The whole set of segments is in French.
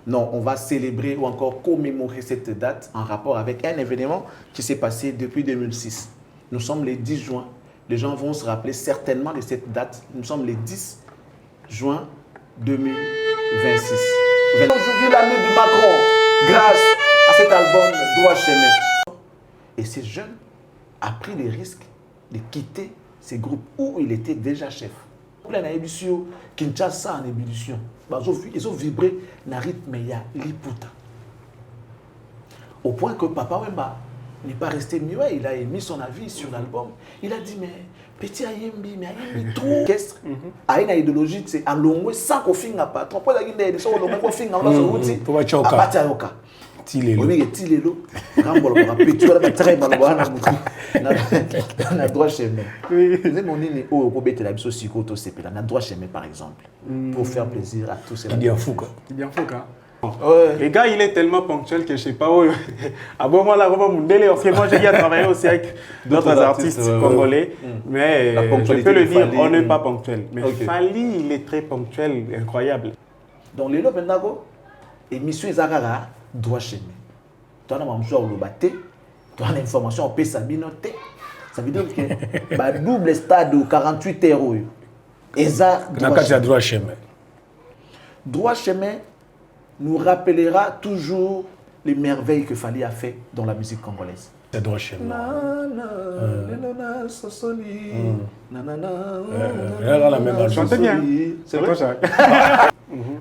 Non, on va célébrer ou encore commémorer cette date en rapport avec un événement qui s'est passé depuis 2006. Nous sommes les 10 juin. Les gens vont se rappeler certainement de cette date. Nous sommes les 10 juin 2026. Aujourd'hui, l'année de Macron, grâce à cet album Droit Chemin. Et ce jeune a pris le risque de quitter ces groupes où il était déjà chef. Il y a une émission, Kinshasa en ébullition. Ils ont vibré dans le rythme de Liputa. Au point que Papa Wemba n'est pas resté muet, il a émis son avis sur l'album. Il a dit, mais petit Ayembi, mais Ayembi trop. Orchestre, a une idéologie, c'est à l'ongwe sans qu'on finisse pas. Trop pas d'ailleurs des choses qu'on finisse en bas sur route. Pour être choqué. Abacha Tilelo. Oui, Tilelo. Rambolo, petit, on a très mal na droit chemin. Vous avez mon nez au Robert la biso sikoto sepela na droit chemin par exemple pour faire plaisir à tous ces Il dit un fou quoi. Il dit un fou quoi. Le gars, il est tellement ponctuel que je sais pas où. À bon moment là, moi j'ai travaillé aussi avec d'autres artistes congolais, mais je peux le dire, on n'est pas ponctuel. Mais Fali, il est très ponctuel, incroyable. Donc les lobes maintenant, émission Zagara droit chemin. Toi on a mamjou au lobaté, toi on a information on peut s'abinoter. Ça veut dire que bah double stade 48 euros. Et ça droit chemin. Droit chemin nous rappellera toujours les merveilles que Fali a fait dans la musique congolaise. C'est droit chemin. Chantez bien. C'est vrai ça.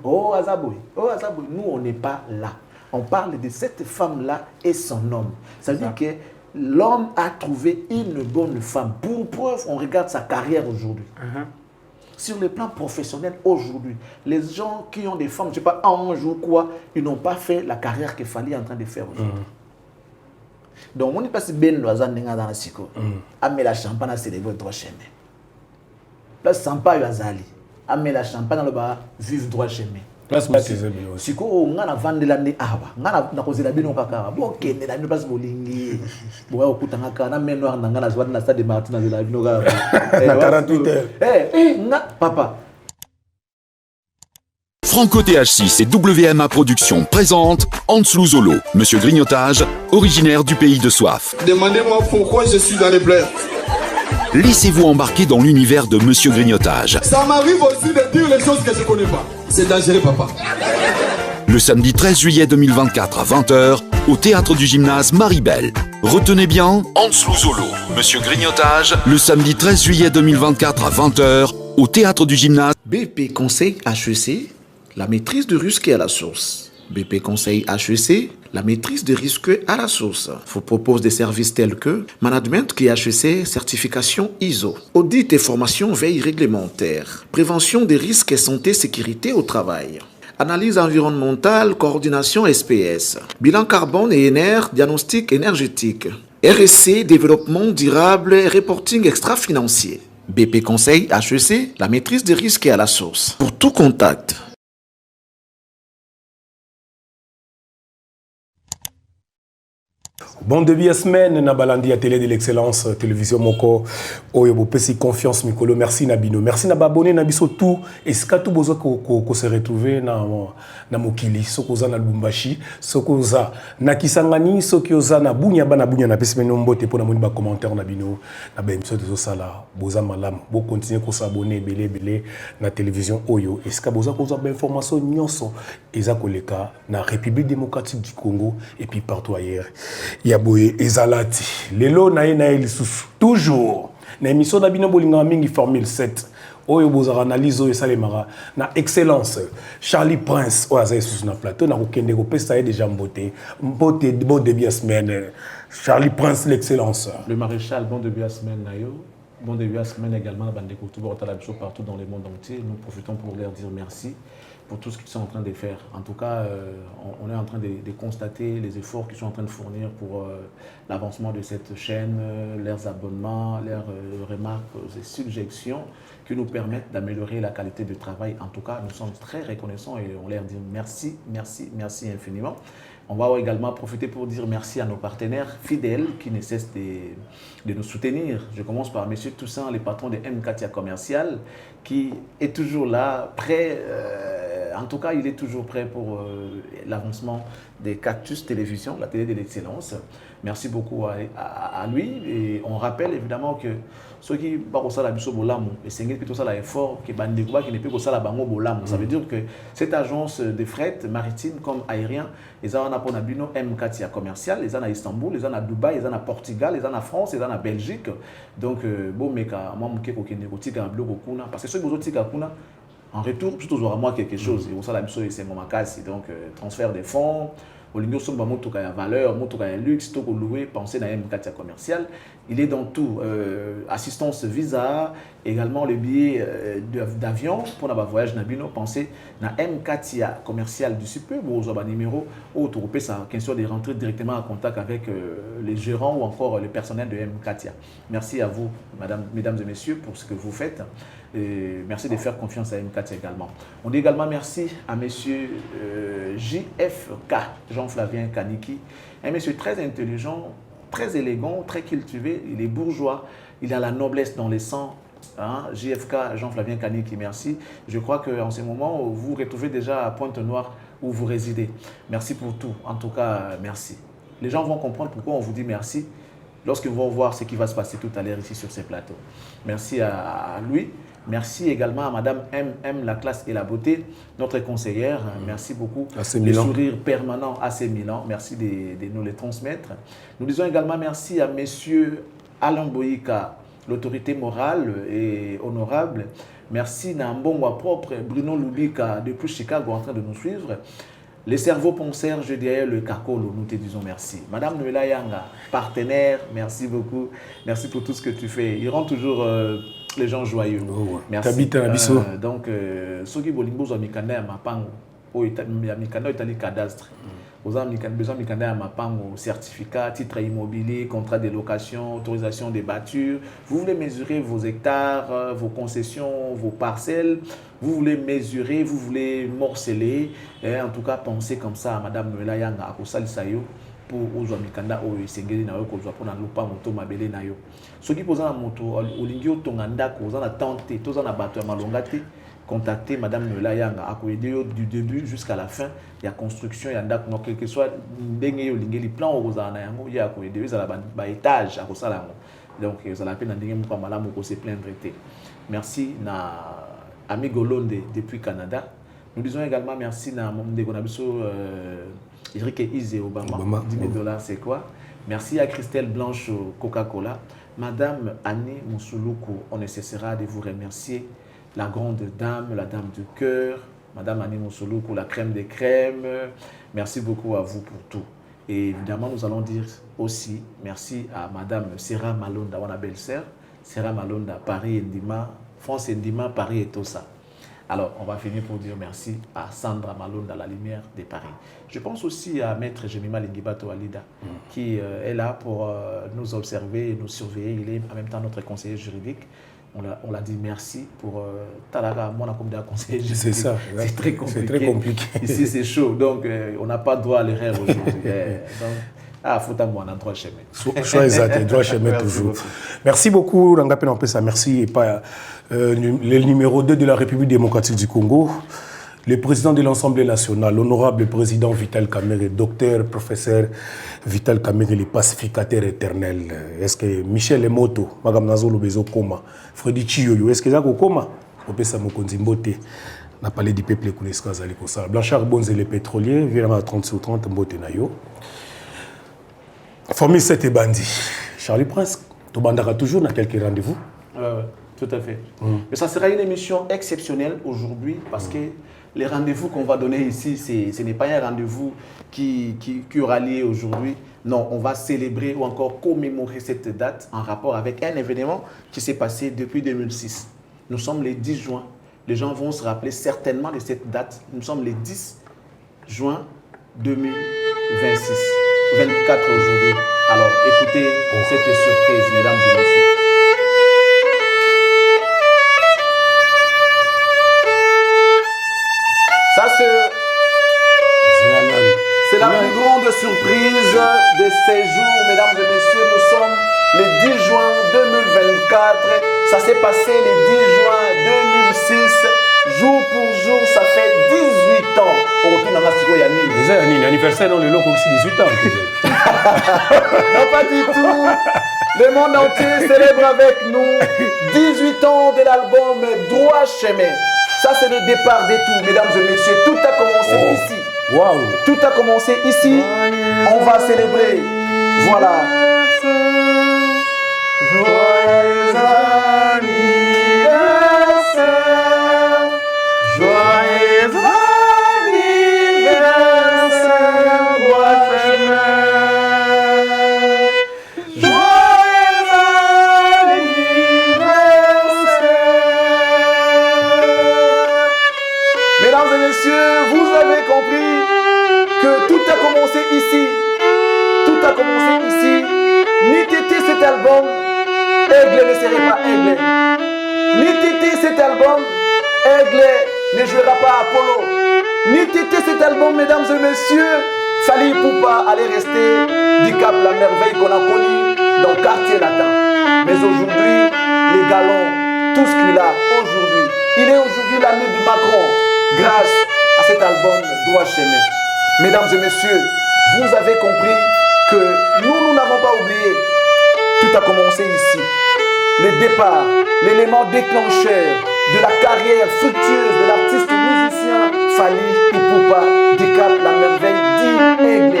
Oh Azaboui, nous on n'est pas là. On parle de cette femme-là et son homme. Ça veut dire que l'homme a trouvé une bonne femme. Pour preuve, on regarde sa carrière aujourd'hui. Sur le plan professionnel, aujourd'hui, les gens qui ont des femmes, je ne sais pas, un jour quoi, ils n'ont pas fait la carrière que Fali en train de faire aujourd'hui. Donc, on n'est pas si bien dans la psycho. Amener la champagne à célébrer le droit chemin. Place Sampa Yazali. Amener la champagne dans le bar, vivre droit chemin. Place Matizé. Si on a vendu l'année awa, on a causé la bino kaka. Bon, ok, on a mis place bolingi. Bon, on a kaka na menoir na ngana zwad na stade de Martin na la bino kaka. Na 48 heures. Papa. Franco TH6 et WMA Productions présentent Anslou Zolo, Monsieur Grignotage, originaire du pays de Soif. Demandez-moi pourquoi je suis dans les pleurs. Laissez-vous embarquer dans l'univers de Monsieur Grignotage. Ça m'arrive aussi de dire les choses que je ne connais pas. C'est dangereux, papa. Le samedi 13 juillet 2024 à 20h, au théâtre du gymnase Maribel. Retenez bien, Anslou Zolo, Monsieur Grignotage, le samedi 13 juillet 2024 à 20h, au théâtre du gymnase. BP Conseil HEC, la maîtrise de risque à la source. BP Conseil HEC, la maîtrise des risques à la source. Vous propose des services tels que Management qui HEC, certification ISO, audit et formation veille réglementaire, prévention des risques et santé sécurité au travail, analyse environnementale, coordination SPS, bilan carbone et NR, diagnostic énergétique, RSC, développement durable et reporting extra-financier. BP Conseil HEC, la maîtrise des risques à la source. Pour tout contact. Bon début de semaine, na balandi à télé de l'excellence, télévision moko, oyo bopesi confiance mikolo, merci Nabino, merci na babone Nabiso tout, et ce que tout besoin qu'on se retrouve na mokili, sokoza na Lubumbashi, sokoza na Kisangani, sokoza na bunya na pesi menombo te pour na moni ba commentaire Nabino, na ba émission de sala, boza malam, bo continuer ko s'abonner belé na télévision oyo, et ce que boza ko ba information nyonso, eza koleka na République démocratique du Congo et puis partout ailleurs. Yaboye ezalati lelo na lisusu toujours na émission na bino bolinga mingi formule 7 oyo bozara analyse oyo salemara na excellence Charlie Prince oyo aza lisusu na plateau na kokende ko pesa déjà mbote bon début de semaine Charlie Prince l'excellence le maréchal bon début de semaine nayo bon début de semaine également la bande de tout partout dans le monde entier. Nous profitons pour leur dire merci pour tout ce qu'ils sont en train de faire. En tout cas, on est en train de constater les efforts qu'ils sont en train de fournir pour l'avancement de cette chaîne, leurs abonnements, leurs remarques et suggestions qui nous permettent d'améliorer la qualité du travail. En tout cas, nous sommes très reconnaissants et on leur dit merci, merci, merci infiniment. On va également profiter pour dire merci à nos partenaires fidèles qui ne cessent de nous soutenir. Je commence par M. Toussaint, le patron de M. Katia Commercial, qui est toujours là, prêt en tout cas, il est toujours prêt pour l'avancement des Cactus Télévision, la télé de l'excellence. Merci beaucoup à lui. Et on rappelle évidemment que ceux qui ne sont pas bolam et c'est plutôt ça l'effort qui ne peut pas bolam. Ça veut dire que cette agence de fret maritime comme aérien, ils ont pour Nabino M4 commercial, ils ont à Istanbul, ils ont à Dubaï, ils ont à Portugal, ils ont à France, ils ont à Belgique. Donc bon mais moi parce que ceux qui ont en retour, tout aura moi quelque chose. Et ça la c'est mon macas, donc transfert des fonds. Au lieu de valeur, luxe, louer, penser dans M4 commercial. Il est dans tout. Assistance visa, également le billet d'avion pour un voyage nabino. Pensez dans M4 commercial du super. Vous avez un numéro où vous pouvez question de rentrer directement en contact avec les gérants ou encore le personnel de M4. Merci à vous, mesdames et messieurs, pour ce que vous faites. Et merci de faire confiance à M4 également. On dit également merci à monsieur JFK, Jean-Flavien Kaniki, un monsieur très intelligent, très élégant, très cultivé, il est bourgeois, il a la noblesse dans les sangs. Hein? JFK, Jean-Flavien Kaniki, merci. Je crois qu'en ce moment, vous vous retrouvez déjà à Pointe-Noire où vous résidez. Merci pour tout. En tout cas, merci. Les gens vont comprendre pourquoi on vous dit merci lorsqu'ils vont voir ce qui va se passer tout à l'heure ici sur ces plateaux. Merci à lui. Merci également à Madame M, la classe et la beauté, notre conseillère. Merci beaucoup. Le sourire permanent à ces Milan. Merci de nous les transmettre. Nous disons également merci à Monsieur Alain Boïka, l'autorité morale et honorable. Merci Nambongwa propre, Bruno Lubika depuis Chicago en train de nous suivre. Les cerveaux penseurs, je dirais le Kakolo, nous te disons merci. Madame Noëlla Yanga, partenaire, merci beaucoup. Merci pour tout ce que tu fais. Il rend toujours les gens joyeux. Oh, merci. Donc, ceux qui veulent besoin de Mikanda à Mapango, Mikanda est allé cadastre. Vous avez besoin de Mikanda à Mapango, certificat, titre immobilier, contrat de location, autorisation des bâtures. Vous voulez mesurer vos hectares, vos concessions, vos parcelles. Vous voulez mesurer, vous voulez morceler. En tout cas, pensez comme ça à Madame Noëlla Yanga, à Kosali Sayo. Pour ozo mikanda oyo sengeli na yo kozwa pona lupa moto mabele na yo soki poza na moto olingi otonga ndako oza na tante toza na bato ya malonga te contacter Madame Noëlla Yanga akoyede yo du début jusqu'à la fin ya construction ya ndako no quel que soit ndenge yo lingeli plan oza na yango ya akoyede yo za ba étage akosala yango donc za la peine ndenge moko malamu ko se plaindre te. Merci na ami Golonde depuis Canada. Nous disons également merci na ndeko na biso Eric Izé Obama, 10 000 $, c'est quoi? Merci à Christelle Blanche Coca-Cola. Madame Annie Moussouloukou, on ne cessera de vous remercier. La grande dame, la dame du cœur. Madame Annie Moussouloukou, la crème des crèmes. Merci beaucoup à vous pour tout. Et évidemment, nous allons dire aussi merci à Madame Serra Malonda, ma belle-sœur. Serra Malonda, Paris Ndima, France Ndima, Paris et tout ça. Alors, on va finir pour dire merci à Sandra Malonda, la lumière de Paris. Je pense aussi à Maître Jemima Lingibato Alida, qui est là pour nous observer et nous surveiller. Il est en même temps notre conseiller juridique. On l'a dit merci pour Talaga, moi, comme conseiller juridique. C'est ça. C'est très compliqué. C'est très compliqué. Ici, c'est chaud. Donc, on n'a pas droit à l'erreur aujourd'hui. Ah, faut à moi, on a droit chemin. Choisir, droit chemin toujours. Merci beaucoup, Rangapé Nampesa. Merci. Et pas le numéro 2 de la République démocratique du Congo, le président de l'Assemblée nationale, l'honorable président Vital Kamerhe, docteur, professeur Vital Kamerhe, le pacificateur éternel. Est-ce que Michel Emoto, Magam Nazolo Bezo Koma, Freddy Chiyoyo, est-ce que ça Koma? On peut ça Mokonzimbote. On a parlé du peuple Kouneska Zalikosa. Blanchard Bonze, les pétroliers, virement à 30 sur 30, Mbote Nayo. Formule 7 et bandit. Charlie Prince, tu bandara toujours dans quelques rendez-vous. Tout à fait. Mais ça sera une émission exceptionnelle aujourd'hui parce que les rendez-vous qu'on va donner ici, ce n'est pas un rendez-vous qui aura lieu aujourd'hui. Non, on va célébrer ou encore commémorer cette date en rapport avec un événement qui s'est passé depuis 2006. Nous sommes le 10 juin. Les gens vont se rappeler certainement de cette date. Nous sommes le 10 juin 2026. 24 aujourd'hui. Alors, écoutez cette surprise, mesdames et messieurs. Ça, c'est la plus grande surprise de ces jours, mesdames et messieurs. Nous sommes le 10 juin 2024. Ça s'est passé le 10 juin 2006. Jour pour jour, ça fait 18 C'est un anniversaire dans le lot aussi 18 ans. Non, pas du tout. Le monde entier célèbre avec nous 18 ans de l'album Droit Chemin. Ça, c'est le départ des tours, mesdames et messieurs. Tout a commencé ici. Wow. Tout a commencé ici. On va célébrer. Voilà. Joyeux anniversaire. Joyeux anniversaire. Droit Chemin. Joyeux anniversaire. Mesdames et messieurs, vous avez compris que tout a commencé ici. Tout a commencé ici. N'eût été cet album, Aigle ne serait pas Aigle. N'eût été cet album, Aigle ne jouera pas Apollo. N'eût été cet album, mesdames et messieurs, Fally Ipupa allait rester du Cap la merveille qu'on a connu dans le quartier latin. Mais aujourd'hui, les galons, tout ce qu'il a aujourd'hui, il est aujourd'hui l'ami de Macron grâce à cet album Droit Chemin. Mesdames et messieurs, vous avez compris que nous n'avons pas oublié. Tout a commencé ici. Le départ, l'élément déclencheur de la carrière fructueuse de l'artiste musicien Fally Ipupa du Cap la merveille dit Aigle.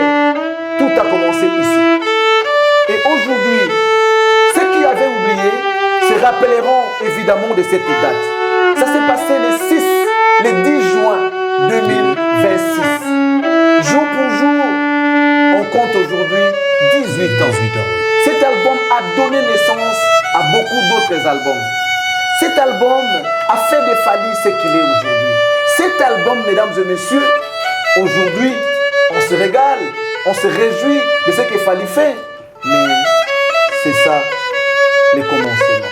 Tout a commencé ici. Et aujourd'hui, ceux qui avaient oublié se rappelleront évidemment de cette date. Ça s'est passé le 10 juin 2026. Jour pour jour, on compte aujourd'hui 18 ans. Cet album a donné naissance à beaucoup d'autres albums. Cet album a fait de Fally ce qu'il est aujourd'hui. Cet album, mesdames et messieurs, aujourd'hui, on se régale, on se réjouit de ce que Fally fait. Mais c'est ça, les commencements.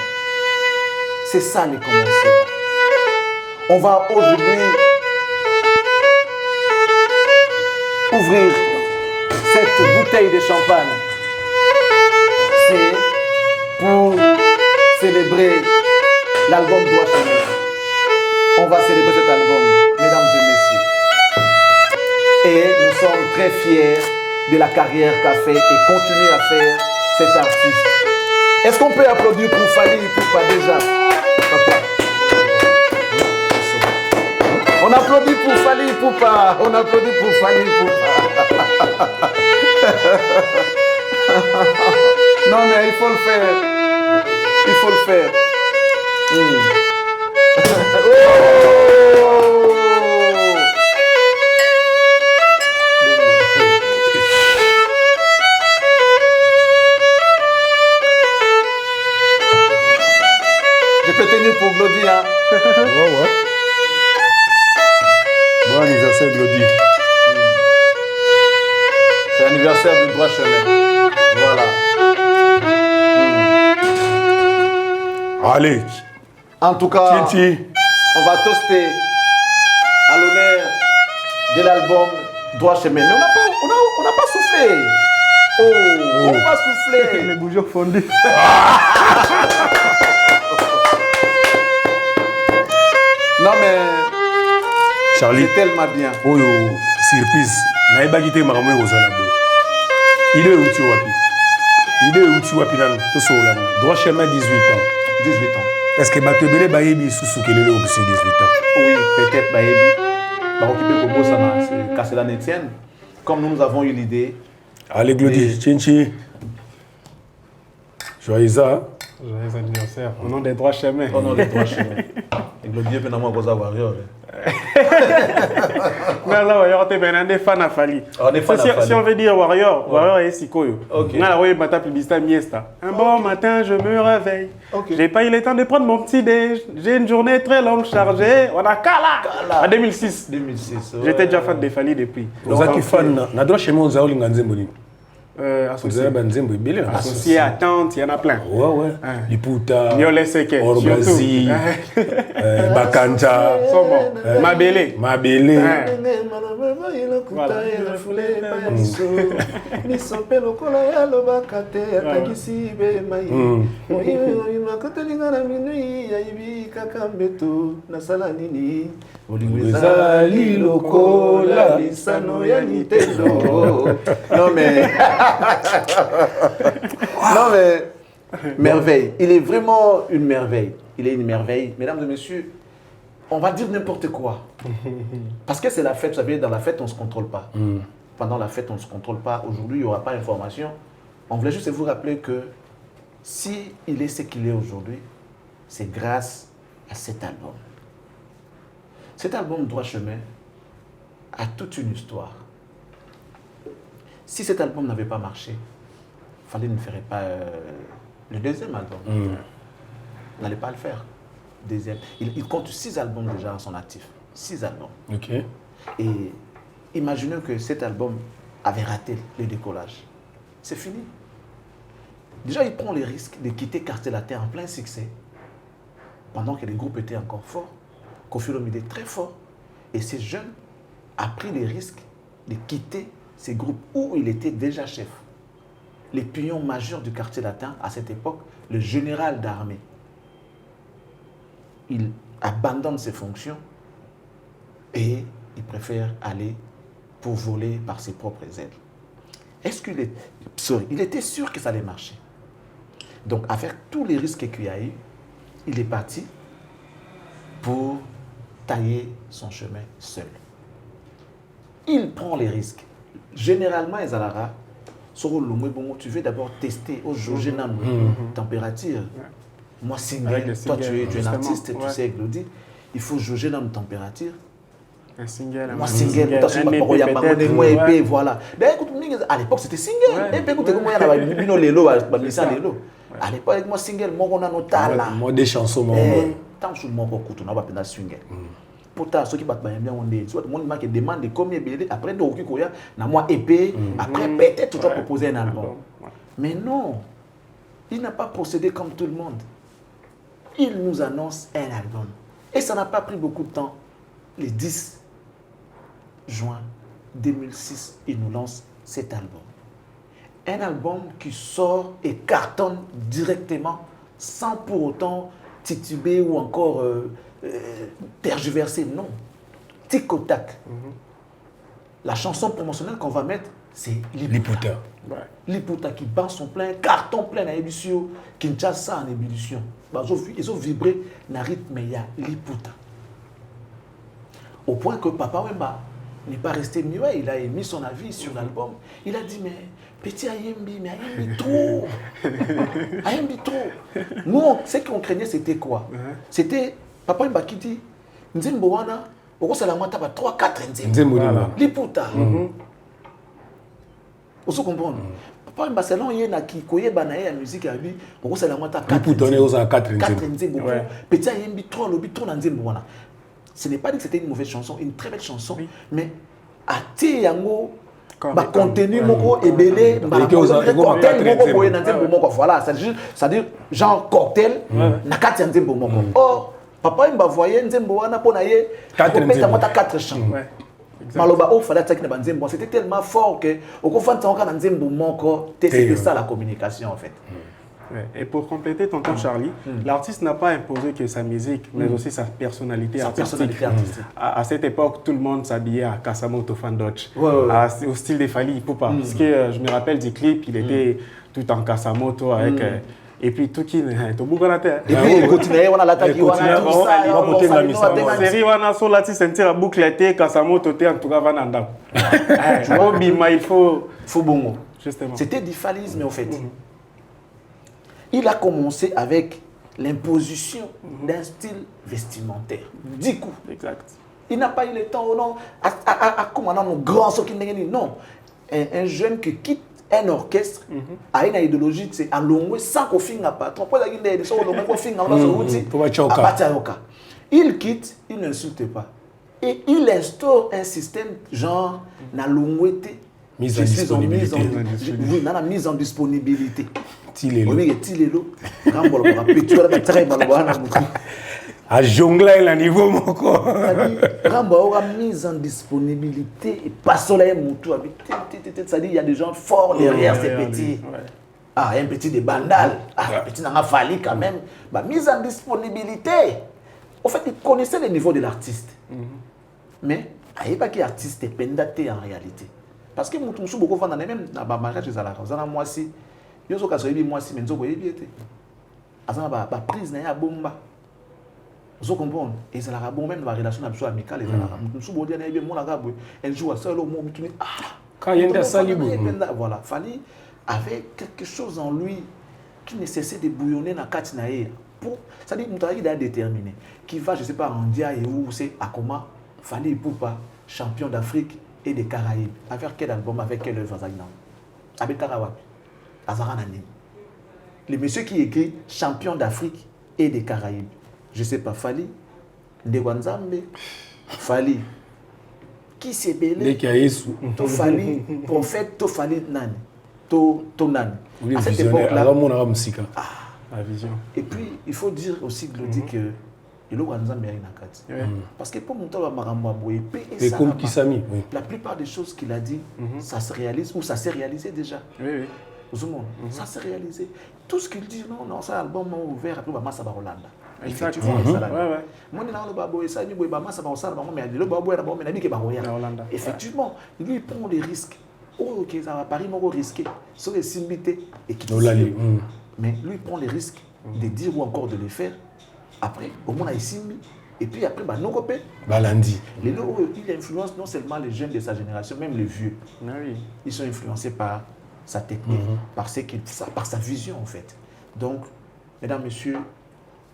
C'est ça, les commencements. On va aujourd'hui ouvrir cette bouteille de champagne. C'est pour célébrer l'album Droit Chemin. On va célébrer cet album, mesdames et messieurs. Et nous sommes très fiers de la carrière qu'a fait et continue à faire cet artiste. Est-ce qu'on peut applaudir pour Fally Ipupa déjà? Papa. On applaudit pour Fally Ipupa. On applaudit pour Fally Ipupa. Non mais il faut le faire. Il faut le faire. Oh! Je peux tenir pour Glody, hein? Ouais. Bon anniversaire, Glody. C'est l'anniversaire du Droit Chemin. Voilà. Allez. En tout cas, Titi. on va toaster à l'honneur de l'album Droit Chemin. Mais on n'a pas soufflé. Oh, on va souffler. Les bougies fondues. Non mais Charlie. c'est tellement bien. Oh yo, surprise. Naïba Gité Maramoué Rosalabo. Il est où tu wapi? Il est où tu wapi nan? Tout ça là. Droit Chemin 18 ans. 18 ans. Est-ce que Batebele Bayebi Soussou Kelele aussi 18 ans? Oui, peut-être Bayebi. Va occuper Kobo Sana, c'est Kasselan Etienne. Comme nous avons eu l'idée. Allez Glody, Tchinchi. Joyeux anniversaire. Au nom des Droits Chemins. Au nom des Droits Chemins. Et Glody est finalement Rosa Warrior. Mais là, Warrior, tu es un fan à Fally. Si on veut dire Warrior, Warrior est Sikoyo. Ok. Là, oui, ma publicité Miesta. Un bon matin, je me réveille. Okay. J'ai pas eu le temps de prendre mon petit déj. J'ai une journée très longue chargée. On a Kala. En 2006. 2006. J'étais déjà fan de Fally depuis. Vous êtes fan, na droit chemin aux Aouli Nganzemboni. Associé à Tante, il y en a plein. Ouais. Liputa, Niolé Seke, Orbazi, Bakanja, Mabele. Ezali lokola lisano ya Nintendo. Non mais merveille. Il est vraiment une merveille. Il est une merveille. Mesdames et messieurs, on va dire n'importe quoi. Parce que c'est la fête, vous savez, dans la fête, on ne se contrôle pas. Pendant la fête, on ne se contrôle pas. Aujourd'hui, il n'y aura pas d'information. On voulait juste vous rappeler que si il est ce qu'il est aujourd'hui, c'est grâce à cet album. Cet album Droit Chemin a toute une histoire. Si cet album n'avait pas marché, il fallait ne ferait pas le deuxième album. On n'allait pas le faire. Deuxième. Il compte 6 albums déjà à son actif. 6 albums. Ok. Et imaginons que cet album avait raté le décollage. C'est fini. Déjà, il prend les risques de quitter Quartier Latin en plein succès, pendant que les groupes étaient encore forts. Koffi Olomide est très fort. Et ces jeunes a pris les risques de quitter ces groupes où il était déjà chef. Les pions majeurs du Quartier Latin, à cette époque, le général d'armée, il abandonne ses fonctions et il préfère aller pour voler par ses propres ailes. Il était sûr que ça allait marcher. Donc, avec tous les risques qu'il y a eu, il est parti pour tailler son chemin seul. Il prend les risques. Généralement, les alara, tu veux d'abord tester au jour température. Moi, single, toi tu es un artiste, tu sais, Glody, il faut jauger dans une température. Un single, moi single, voilà. À l'époque, c'était single. Et puis, écoutez, comment il y a Bino Lelo, Lelo. À l'époque, moi single, moi on a nos talents. Moi des chansons, moi. Tant que moi on a pas single. Pourtant, ceux qui battent bien, on est. Soit le monde qui demande combien BD après de Okikoya, na moi épée, après peut-être tu dois proposer un album. Mais non, il n'a pas procédé comme tout le monde. Il nous annonce un album. Et ça n'a pas pris beaucoup de temps. Le 10 juin 2006, il nous lance cet album. Un album qui sort et cartonne directement sans pour autant tituber ou encore tergiverser. Non. Tic au tac. La chanson promotionnelle qu'on va mettre, c'est Liputa. Liputa qui bat son plein, carton plein à ébullition, Kinshasa en ébullition. Ils ont vibré dans le rythme, il y a Liputa. Au point que Papa Wemba n'est pas resté muet, il a émis son avis sur l'album. Il a dit, mais petit Ayembi, mais Ayembi trop. Ayembi trop. Nous, ce qu'on craignait, c'était quoi? C'était Papa Wemba qui dit, Nzembo wana, au Salamata, 3-4 Nzembo. Liputa. Vous comprenez? Papa Wemba, selon Yena qui koye banaye la musique à lui, au Salamata 4 Nzembo. Petit Ayembi trop, lobi trop Nzembo wana. Ce n'est pas dit que c'était une mauvaise chanson, une très belle chanson, mais à Tiyango, contenu moko ebele, voilà, c'est-à-dire genre cocktail, nakati Nzembo moko. Or, papa il m'a voyé Nzembo wana pour naie, 4 chants. Maloba o fallait attaquer na Nzembo, c'était tellement fort que au confrontant encore Nzembo moko, c'était ça la communication en fait. Et pour compléter tonton Charlie, l'artiste n'a pas imposé que sa musique, mais aussi sa personnalité artistique. À cette époque, tout le monde s'habillait à Kasamoto Fandoch, au style de Fally Ipupa. Parce que je me rappelle du clip, il était tout en Kasamoto avec... et puis tout qui est au bout de la terre. Et puis il continuait, on a l'attaque, on a tout ça, on a série, on a sur la sentir la boucle était Kasamoto, en tout cas, Vananda. Il faut bon. C'était du fallisme en fait. Il a commencé avec l'imposition d'un style vestimentaire. Du coup, il n'a pas eu le temps, non, à commander nos grands soki non. Un jeune qui quitte un orchestre a une idéologie, c'est à l'ongwe sans qu'on finisse pas. Il quitte, il n'insulte pas. Et il instaure un système genre na l'ongwete. Mise en disponibilité. Tilelo. À jongler le niveau moko. Ramba mise en disponibilité et pas soleil moutou. C'est-à-dire il y a des gens forts derrière ces petits. Un petit de Bandal, un petit n'a Fally quand même. Mise en disponibilité. En fait, il connaissait le niveau de l'artiste. Mais, il n'y a pas qu'artiste est pendaté en réalité. Parce que je suis beaucoup fan, même dans le mariage, moi aussi, je suis moi aussi, mais je suis bien. La prise n'est pas bombe. Vous comprenez? Et c'est la bombe, même dans la relation amicale. Je suis bien, elle joue à ça, quand il y a un sali, voilà, Fally avait quelque chose en lui qui ne cessait de bouillonner dans la Katinae. C'est-à-dire qu'il est déterminé. Qui va, je ne sais pas, en Dia et où c'est, à comment, Fally Ipupa, champion d'Afrique et des Caraïbes. Avec quel album, avec quelle œuvre, avec Karawapi, Azaranani. Le monsieur qui écrit champion d'Afrique et des Caraïbes. Je ne sais pas, Fally, Ndewanzambe, Fally, qui s'est belé, to Fally, prophète, to Fally Nani, to Nani. À cette époque-là, la vision. Et puis, il faut dire aussi, Glody, que il y a parce que pour monter la plupart des choses qu'il a dit, ça se réalise ou ça s'est réalisé déjà. Oui. Ça s'est réalisé. Tout ce qu'il dit, non, ça album ouvert, après, ça va Hollande. Effectivement. Effectivement, lui il prend des risques. Oh, ok, ça va Paris, mais risqué. Sur les simbilités et qui mais lui il prend les risques de dire ou encore de le faire. Après, au moins il simbi. Et puis après, bah, non, Balandi. Il influence non seulement les jeunes de sa génération, même les vieux. Ils sont influencés par sa technique, par sa vision en fait. Donc, mesdames, messieurs,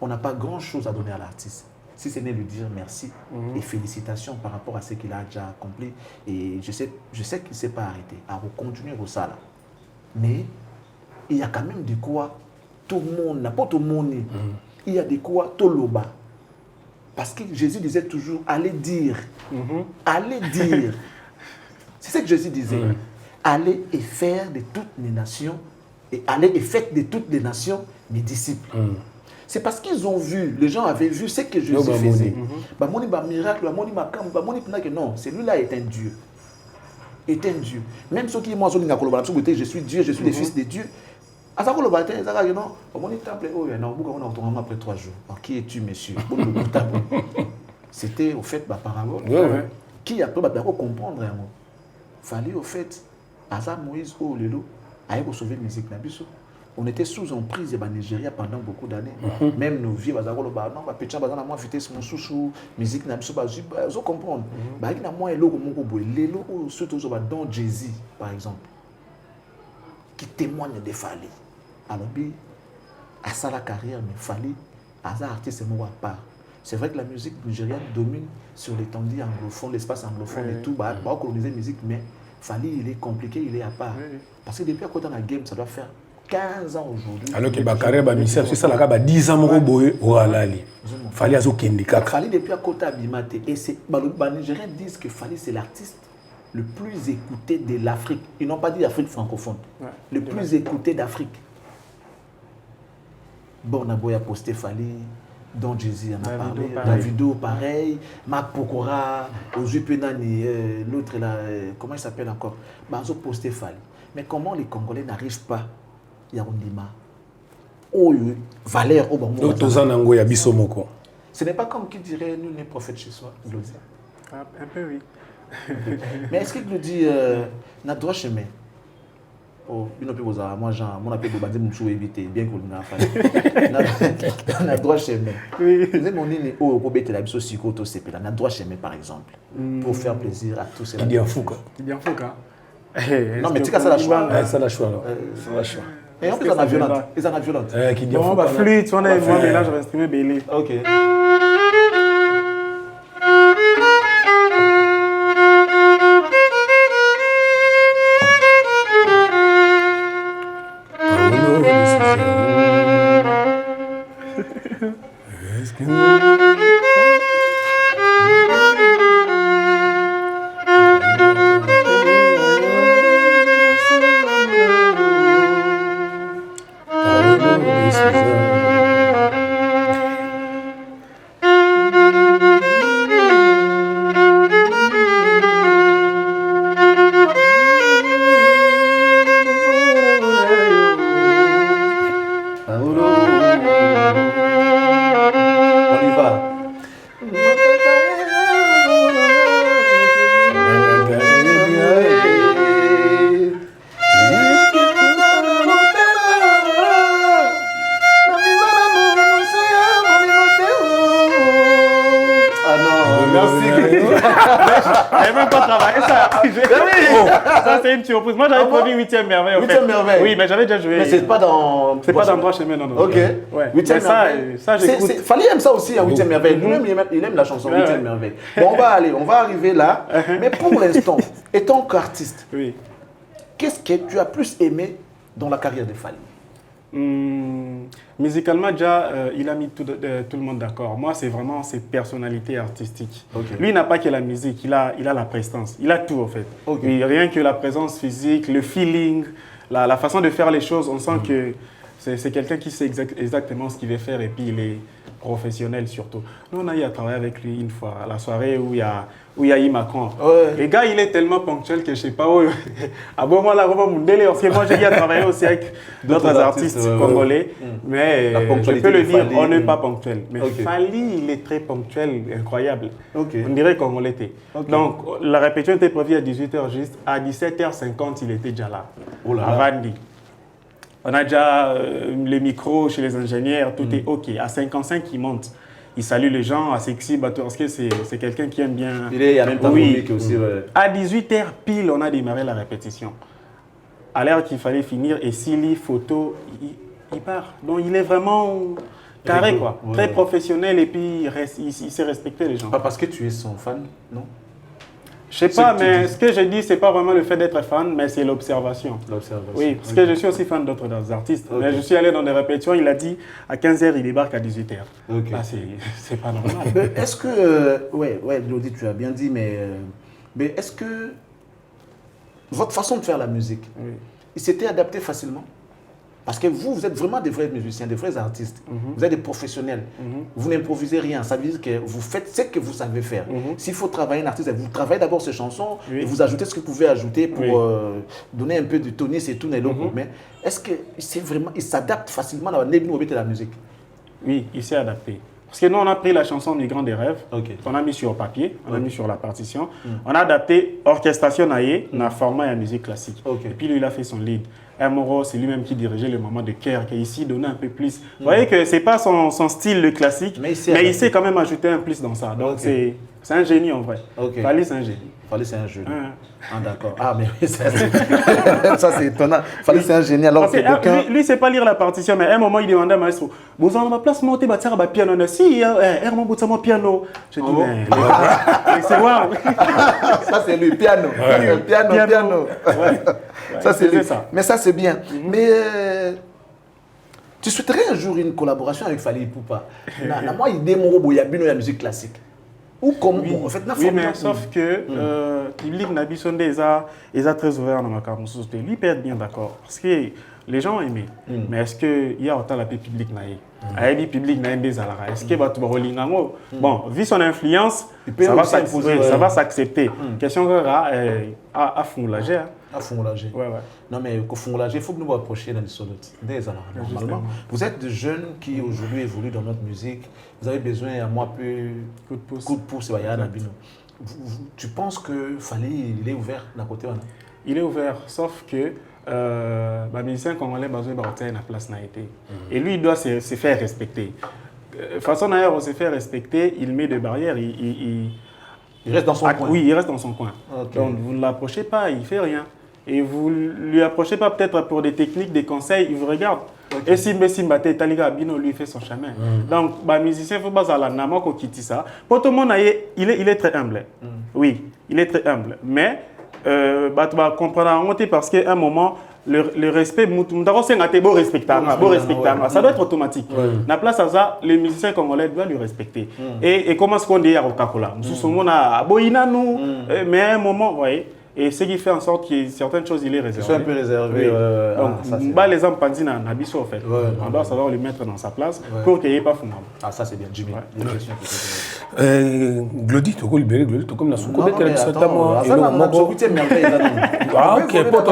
on n'a pas grand-chose à donner à l'artiste. Si ce n'est lui dire merci et félicitations par rapport à ce qu'il a déjà accompli. Et je sais qu'il ne s'est pas arrêté à continuer au ça. Mais il y a quand même de quoi tout le monde, n'a pas tout le monde. Il y a de quoi tout le bas. Parce que Jésus disait toujours, allez dire. Allez dire. C'est ce que Jésus disait. Allez et faire de toutes les nations, et allez et faites de toutes les nations mes disciples. C'est parce qu'ils ont vu, les gens avaient vu ce que Jésus faisait. Miracle, non, celui-là est un Dieu. Est un Dieu. Même ceux qui m'ont dit, je suis Dieu, je suis le fils de Dieu. Après 3 jours. Qui es-tu, monsieur? C'était au fait ma parabole. Qui après va comprendre. Fallait au fait, Azar Moïse, a sauvé la musique. On était sous emprise de Nigeria pendant beaucoup d'années. Même nos vies, musique, vous comprenez. Dans Jésus, par exemple, qui témoigne de Fally. Alors, à ça la carrière, mais Fally, Azar artiste à part. C'est vrai que la musique nigériane domine sur l'étendue anglophone, l'espace anglophone et tout. Bah, coloniser la musique, mais Fally, il est compliqué, il est à part. Parce que depuis à côté dans la game, ça doit faire 15 ans aujourd'hui. Alors que Bakare Bamissa, c'est ça, la gaba 10 ans, Fally a Kendika. Fally depuis à côté à Bimate. Et les Nigériens disent que Fally, c'est l'artiste le plus écouté de l'Afrique. Ils n'ont pas dit l'Afrique francophone. Le plus écouté d'Afrique. Borna Boy a posté Fally. Don Jésus en a parlé, Davido pareil, Marc Pokora, Ozu Penani, l'autre là, comment il s'appelle encore? Ils ont posté Fally. Mais comment les Congolais n'arrivent pas, Yarundima, valeur au bon moment? Ce n'est pas comme qui dirait nous les prophètes chez soi, Glody. Un peu oui. Mais est-ce qu'il nous dit, n'a droit chemin? Oh, moi, mon appel de Badi Moussou éviter, bien que nous avons fait. Droit chemin. Oui. Mon nid au Robert la Bisso Sikoto Sepela, n'a droit chemin par exemple, pour faire plaisir à tous. Il y a un fou, non, mais tu as ça la choix. Ça la choix, alors. Ça la choix. Et en plus, ils en violente. Ils en violente. Bon, bah, flûte, on a un mélange, on va exprimer Bélé. Ok. n'avais même pas travaillé ça. Ça, c'est une surprise. Moi, j'avais produit 8e merveille. 8e merveille. Oui, mais j'avais déjà joué. Mais c'est pas dans. C'est pas dans Droit Chemin, non. Ok. Ouais. 8e merveille. Ça, j'écoute. Fallait aime ça aussi, 8e merveille. Lui-même, il aime la chanson 8e merveille. Bon, on va arriver là. Mais pour l'instant, étant qu'artiste, qu'est-ce que tu as plus aimé dans la carrière de Fally? Musicalement, déjà, il a mis tout le monde d'accord. Moi, c'est vraiment ses personnalités artistiques. Lui, il n'a pas que la musique, il a la prestance. Il a tout, en fait. Oui, rien que la présence physique, le feeling, la façon de faire les choses, on sent que c'est quelqu'un qui sait exactement ce qu'il veut faire et puis il est professionnel surtout. Nous, on a eu à travailler avec lui une fois, à la soirée où il y a eu Macron. Le gars, il est tellement ponctuel que je ne sais pas où. Ah bon, moi, là, moi, j'ai eu à travailler aussi avec d'autres artistes congolais. Mais je peux le dire, on n'est pas ponctuel. Mais Fally, il est très ponctuel, incroyable. On dirait qu'on l'était. Donc, la répétition était prévue à 18h juste. À 17h50, il était déjà là. À Vandi. On a déjà les micros chez les ingénieurs, tout est OK. À 55, il monte. Il salue les gens, à Sexy, parce que c'est quelqu'un qui aime bien. Il y a même temps public aussi. À 18h pile, on a démarré la répétition. À l'heure qu'il fallait finir, et Silly, photo, il part. Donc il est vraiment carré, quoi. Très professionnel et puis il sait respecter les gens. Pas parce que tu es son fan, non? Je sais pas, mais ce que je dis, c'est pas vraiment le fait d'être fan, mais c'est l'observation. Oui, parce que je suis aussi fan d'autres artistes. Mais je suis allé dans des répétitions, il a dit à 15h, il débarque à 18h. Là, c'est pas normal. Est-ce que, ouais, Glody, tu as bien dit, mais est-ce que votre façon de faire la musique, il s'était adapté facilement? Parce que vous êtes vraiment des vrais musiciens, des vrais artistes. Vous êtes des professionnels. Vous n'improvisez rien. Ça veut dire que vous faites ce que vous savez faire. S'il faut travailler un artiste, vous travaillez d'abord ses chansons et vous ajoutez ce que vous pouvez ajouter pour donner un peu de tonus et tout. Mais est-ce qu'il s'adapte facilement à la musique? Oui, il s'est adapté. Parce que nous, on a pris la chanson Migrant des rêves, on a mis sur papier, on a mis sur la partition. On a adapté orchestration dans le format et la musique classique. Et puis lui, il a fait son lead. Moro, c'est lui-même qui dirigeait le moment de cœur, qui ici donnait un peu plus. Vous voyez que ce n'est pas son style le classique, mais il sait quand même ajouter un plus dans ça. Donc c'est un génie en vrai. Fally, c'est un génie. Fally, c'est un génie. Ah, d'accord. Ah, mais oui, ça c'est étonnant. Fally, c'est un génie. Alors, lui, il ne sait pas lire la partition, mais à un moment, il demandait à Maestro, vous avez ma place, monter, bâtir un piano. Si, Herman Boutsamo, piano. Je dis, mais c'est moi. Ça, c'est lui, piano. Piano. Ça, c'est lui. Mais ça, c'est bien. Mais tu souhaiterais un jour une collaboration avec Fally Ipupa? Moi, il démoro Boyabino la musique classique. Ou comme en fait, mais sauf que Public Nabisonde est très ouvert dans ma carrière. Lui peut être bien d'accord. Parce que les gens ont aimé. Mais est-ce qu'il y a autant la paix publique naïe? Public est-ce que bon, vu son influence, ça va s'accepter. Question à Fongolagé. À Fongolagé. Non, mais au Fongolagé, il faut que nous approchions dans les sonotes. Normalement, vous êtes des jeunes qui aujourd'hui évoluent dans notre musique. Vous avez besoin à moi peu coup de pouce. Tu penses que Fally, il est ouvert d'un côté? Il est ouvert, sauf que les musiciens congolais ont besoin de la place n'a été. Et lui, il doit se faire respecter. De façon d'ailleurs, on se fait respecter, il met des barrières, il reste dans son coin. Oui, il reste dans son coin. Donc vous ne l'approchez pas, il ne fait rien. Et vous ne lui approchez pas peut-être pour des techniques, des conseils, il vous regarde. Et si Taliga Bino lui fait son chemin. Donc, les musiciens, il faut pas la nama ko quitte ça. Pour tout le monde, il est très humble. Oui, il est très humble. Mais tu vas comprendre parce qu'à un moment, le respect, ça doit être automatique. La place à ça, les musiciens congolais doivent lui respecter. Et comment est-ce qu'on dit à Rokakola? Mais à un moment, vous voyez. Et ce qui fait en sorte que certaines choses, il est réservé. C'est un peu réservé. Donc, les hommes pensent à Nabiso, en fait. On doit savoir le mettre dans sa place pour qu'il n'y ait pas fondable. Ah, ça, c'est bien, Jimmy. Glody, tu as libéré Glody, tu as comme la soucoupe. Ah, ok. Pour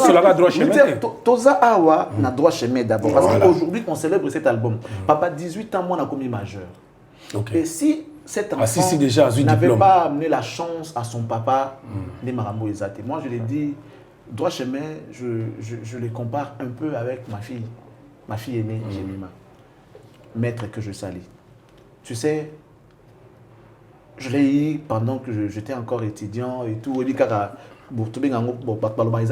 tu l'as droit chemin. Toza Awa n'a droit chemin d'abord. Parce qu'aujourd'hui, on célèbre cet album. Papa, 18 ans, moi, on a commis majeur. Et si cet enfant n'avait pas amené la chance à son papa, Marambo Ezate. Moi, je l'ai dit, droit chemin, je les compare un peu avec ma fille aînée, Jemima, maître que je salue. Tu sais, Je l'ai eu pendant que j'étais encore étudiant et tout. Il y a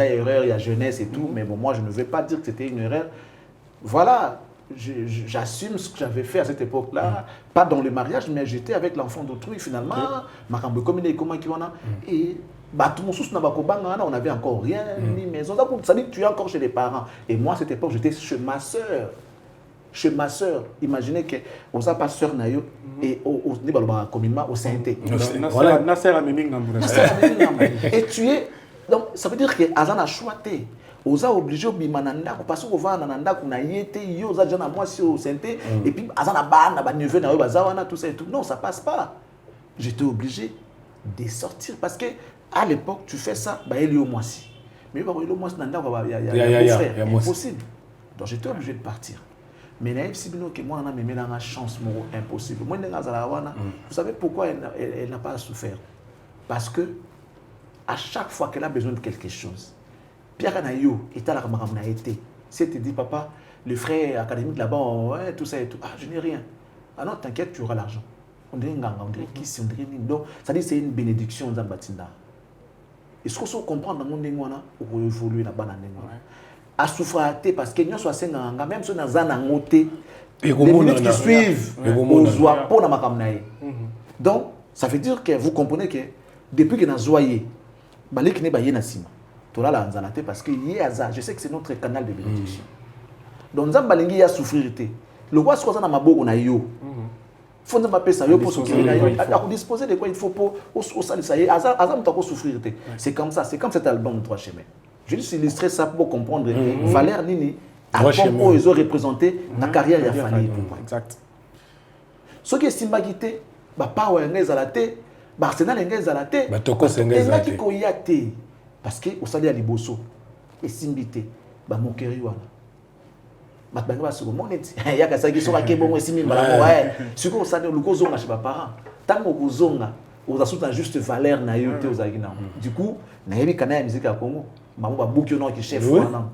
erreur, il y a jeunesse et tout, mais bon, moi je ne vais pas dire que c'était une erreur. Voilà, j'assume ce que j'avais fait à cette époque-là, pas dans le mariage, mais j'étais avec l'enfant d'autrui finalement. Et on n'avait encore rien, ni maison. Ça dit que tu es encore chez les parents. Et moi, à cette époque, j'étais chez ma soeur. Chez ma soeur. Imaginez que on n'a pas soeur Nayo et au Sainté. Et tu es. Donc, ça veut dire que Azan a choisi. On a obligé de parce qu'on va dans Nanda, qu'on a été, on a déjà moi si au Sainté, et puis Azan a ban, neveu, tout ça et tout. Non, ça passe pas. J'étais obligé de sortir parce que à l'époque, tu fais ça, il y a au mois-ci. Mais il y a au mois-ci, il y a impossible. Donc j'étais obligé de partir. Mais naïf Sibino que moi on a même une chance impossible. Moi vous savez pourquoi elle n'a pas souffert? Parce que à chaque fois qu'elle a besoin de quelque chose, Pierre Anayo était là comme on a été. Si elle te dit papa, le frère académique là-bas, ouais, tout ça et tout. Ah, je n'ai rien. Ah non, t'inquiète, tu auras l'argent. On dirait nganga, on dirait qui, on dirait donc ça dit c'est une bénédiction dans Batinda. Est-ce qu'on se comprend dans le monde où évoluer là-bas dans le monde? À souffrir parce que nous sommes même si nous sommes en moté, les minutes qui suivent, on voit pas dans ma caméra. Donc, ça veut dire que vous comprenez que depuis que nous sommes joyeux, balé n'est pas yénassima. Tout là là en parce que je sais que c'est notre canal de bénédiction. Donc nous avons balingi à souffrir. Le roi soit dans ma boue on a yo. Faut ne pas payer ça yo pour souffrir. À disposer de quoi il faut pour au salir ça y azam t'as souffrir. C'est comme ça, c'est comme cet album Trois chemins. Je vais juste illustrer ça pour comprendre. Valère Nini, à comment ils ont représenté la carrière de la famille. Exact. Ce qui est Simbagité, pas ou engagé à la tête, Arsenal engagé à la tête, parce que au salaire liboso et Simbité, mon cœur Matbango sur mon net. Il y a que ça qui sont à Kébon et Simim. Ce qu'on sait, le cause on a chez mes parents. Tant qu'on zonga, on a surtout juste valeur na yote aux agina. Du coup, na yebi kana musique à Congo. Maman va bouquer non qui chef.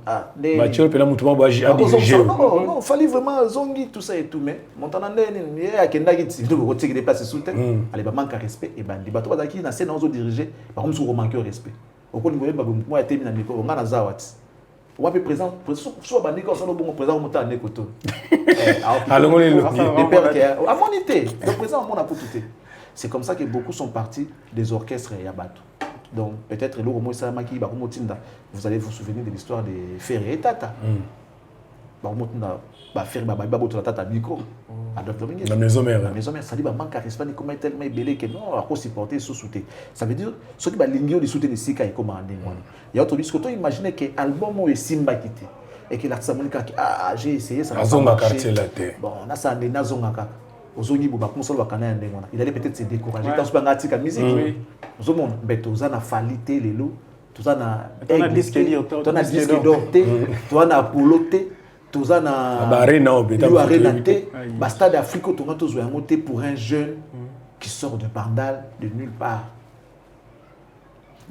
Ah, Mathieu Pena Moutouma va diriger. Non, fallait vraiment zongi tout ça et tout mais montanande ni ya kenda qui tu dois retirer des places sous terre. Allez ba manque respect et bandi. Ba to ba qui na scène on zo diriger, par contre sur manquer respect. Au ko niveau ba moi été na micro, on na zawati. On va présent soit bandi quand on bon présent monter à Nekoto. Alors les pères qui a monité. Le présent on a pour tout. C'est comme ça que beaucoup sont partis des orchestres et Yabato. Donc peut-être vous allez vous souvenir de l'histoire des Ferré et Tata. La maison mère. La maison mère, ça dit que manque à respect, comment tellement belé que non, à quoi supporter sous soutien. Ça veut dire ceux qui balingio de soutien de Sika et comment on dit. Il y a autre chose que imaginez que l'album est Simba quitté et que l'artiste qui j'ai essayé ça. Bon, on a ça des nazongaka. Il allait peut-être se décourager dans ce musique. Tout ça n'a falité les loups, tout ça n'a disque d'or, tout ça n'a pouloté, tout ça n'a arénaté. Basta d'Afrique au tournant tous monté pour un jeune qui sort de Bandal de nulle part.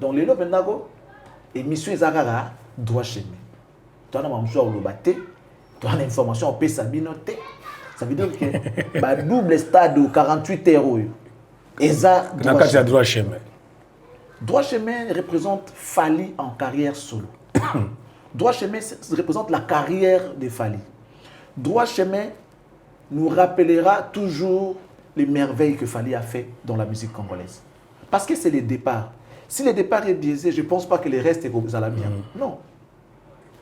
Donc les lobes n'ago émission Zagara doit chemin. Tu as un choix au lobaté, tu as l'information au Pessabinoté. Ça veut dire que double stade de 48 euros. Et ça, droit chemin. Droit chemin représente Fally en carrière solo. Droit chemin représente la carrière de Fally. Droit chemin nous rappellera toujours les merveilles que Fally a fait dans la musique congolaise. Parce que c'est le départ. Si le départ est biaisé, je ne pense pas que le reste est bien. Non.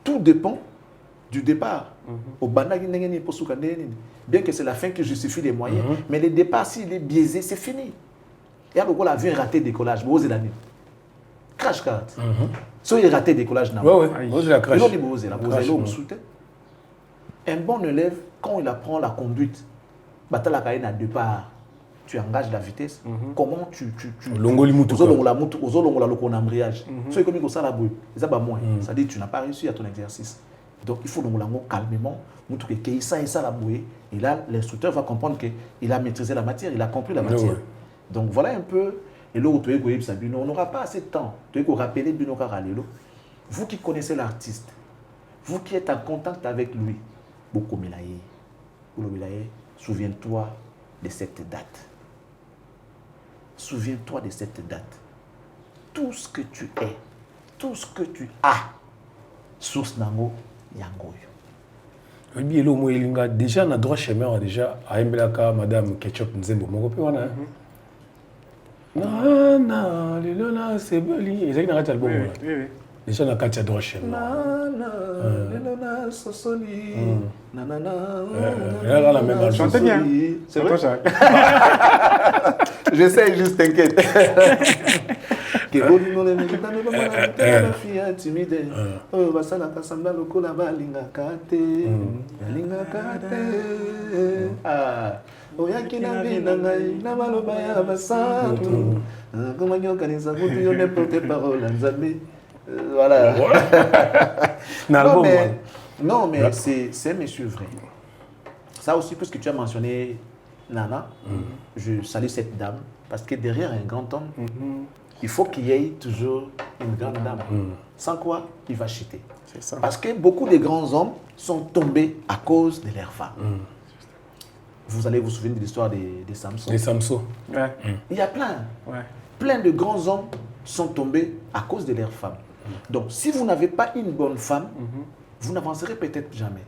Tout dépend du départ. Bien que c'est la fin qui justifie les moyens, mais le départ, s'il est biaisé, c'est fini. Il y a beaucoup de raté décollage. Vous avez crash card. Si vous avez raté décollage, un bon élève, quand il apprend la conduite, à deux parts, tu engages la vitesse. Comment tu ça dit que tu n'as pas réussi à ton exercice. Donc il faut calmement, et là l'instructeur va comprendre qu'il a maîtrisé la matière, il a compris la matière. Donc voilà un peu, et là où on n'aura pas assez de temps. Vous qui connaissez l'artiste, vous qui êtes en contact avec lui, souviens-toi de cette date. souviens-toi de cette date. Tout ce que tu es, tout ce que tu as, source nango yango. Oui, le mot ilinga déjà na droit chemin déjà à Mbelaka madame Ketchup Nzembo moko pe wana. Na na le lola c'est beli. Ezaki na kati album. Oui. Déjà na kati droit chemin. Na na le lola sosoli. Na na na. Elle la même chante bien. C'est toi ça. J'essaie juste, t'inquiète. Que bonino le mekita no bana la fille timide. Oh basala kasamba lokola balinga kate. Balinga kate. Ah. Oyaki na vida ngai na maloba ya basantu. Comment nyoka ni sakuti yo ne porte parole nzambe. Voilà. Non mais c'est monsieur vrai. Ça aussi puisque tu as mentionné Nana, je salue cette dame parce que derrière un grand homme, il faut qu'il y ait toujours une grande dame. Sans quoi, il va chuter. C'est ça. Parce que beaucoup de grands hommes sont tombés à cause de leurs femmes. Vous allez vous souvenir de l'histoire des Samson. Les Samson. Ouais. Il y a plein de grands hommes sont tombés à cause de leurs femmes. Donc, si vous n'avez pas une bonne femme, vous n'avancerez peut-être jamais.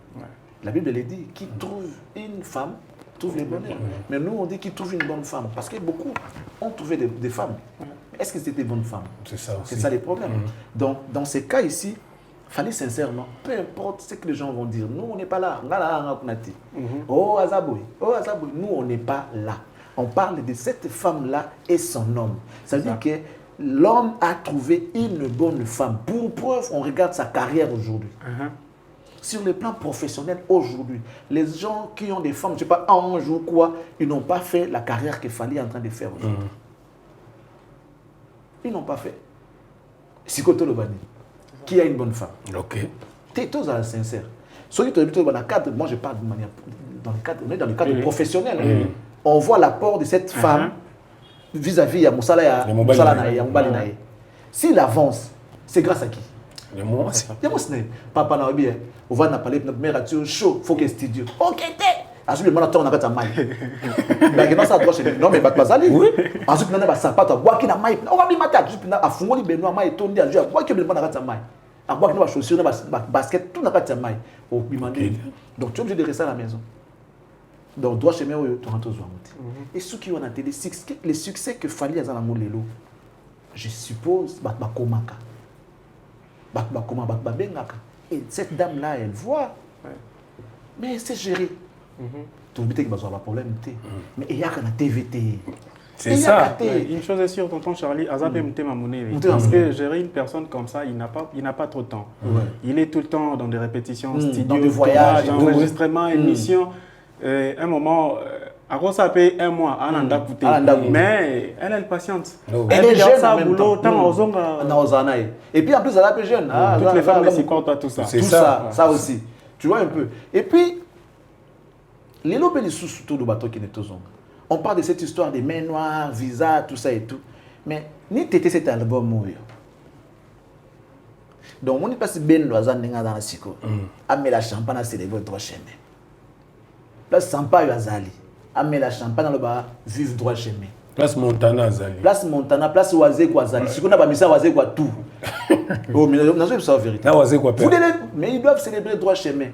La Bible le dit, qui trouve une femme, trouve le bonheur. Mais nous, on dit qu'il trouve une bonne femme. Parce que beaucoup ont trouvé des femmes. Est-ce que c'était des bonnes femmes? C'est ça aussi. C'est ça les problèmes. Donc, dans ces cas ici, il fallait sincèrement, peu importe ce que les gens vont dire, nous, on n'est pas là. Oh, Azaboui, nous, on n'est pas là. On parle de cette femme-là et son homme. Ça veut dire que l'homme a trouvé une bonne femme. Pour preuve, on regarde sa carrière aujourd'hui. Sur le plan professionnel, aujourd'hui, les gens qui ont des femmes, je ne sais pas, un jour ou quoi, ils n'ont pas fait la carrière qu'il fallait en train de faire aujourd'hui. Ils n'ont pas fait. Sikoto Lobani, qui a une bonne femme. Ok. T'es tous sincère. Moi, je parle de manière, dans le cadre professionnel. On voit l'apport de cette femme vis-à-vis de Moussala Naye. S'il avance, c'est grâce à qui? Le moment, c'est Papa n'a pas on va parler de notre mère chaud, il faut qu'il y ait studio. Ok, ensuite, le manateur n'a pas de maille. Non, mais Bazali. Ensuite, on a un sapato, bois qui n'a maille. On va bien mater. À fond, il y a un maille, tourné à jouer. Bois qui n'a pas de maille. À bois qui n'a pas de chaussures, basket, tout n'a pas de maille. Donc, tu es obligé de rester à la maison. Donc, droit chez moi, tu rentres aux Ouamouti. Et ceux qui ont entendu les succès que Fali a dans la Moulelo, je suppose, Bakomaka. Et cette dame-là, elle voit. Mais c'est géré. Tu oublies qu'il y a un problème. Mais il y a qu'un TVT. C'est ça. Une chose est sûre, tonton Charlie, Azabé Moutema Mouné. Parce que gérer une personne comme ça, il n'a pas trop de temps. Il est tout le temps dans des répétitions, studio, dans des voyages, enregistrements, émissions. Un moment, à quoi ça paye un mois à Nanda Pouté. Mais elle est patiente. Elle est jeune en même temps. Et puis en plus, elle est jeune. Toutes les femmes s'y comptent à tout ça. C'est ça aussi. Tu vois un peu. Et puis, les lobes sous le bateau qui n'est pas. On parle de cette histoire des mains noires, visa, tout ça et tout. Mais ni t'étais cet album. Donc, on n'est pas si bien loisir dans la psycho. Amener la champagne à célébrer droit chemin. Place Sampa Yazali. Amener la champagne dans le bar, vivre droit chemin. Place Montana Azali. Place Montana, place Oazé quoi Azali. Si on n'a pas mis ça, Oazé quoi tout. Oh, mais non, c'est la vérité. Mais ils doivent célébrer droit chemin.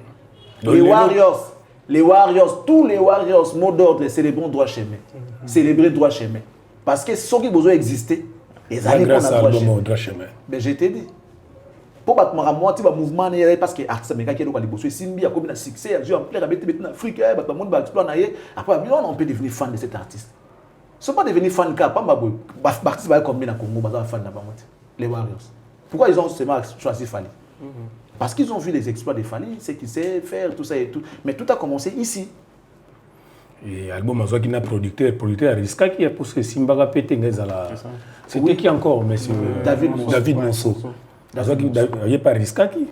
Les Warriors, tous les Warriors, mot d'ordre, célébrons droit chemin. Célébrer droit chemin. Parce que ceux qui ont besoin d'exister, les années qu'on a droit chemin. Mais je t'ai dit. Pour battre ma moitié du mouvement, parce que artiste américain qui est dans les bosses, Simbi a comme un succès, il a joué en plein en Afrique, le monde va exploiter. Après, on peut devenir fan de cet artiste. Ce n'est pas devenir fan car pas artiste va comme bien à Congo, va fan de les Warriors. Pourquoi ils ont seulement choisi Fali? Parce qu'ils ont vu les exploits de Fali, ce qu'ils savent faire, tout ça et tout. Mais tout a commencé ici. Et album qui n'a producteur Riska qui a poussé Simbaga pété c'était qui encore, monsieur David Monceau. Il n'y a pas Riska qui?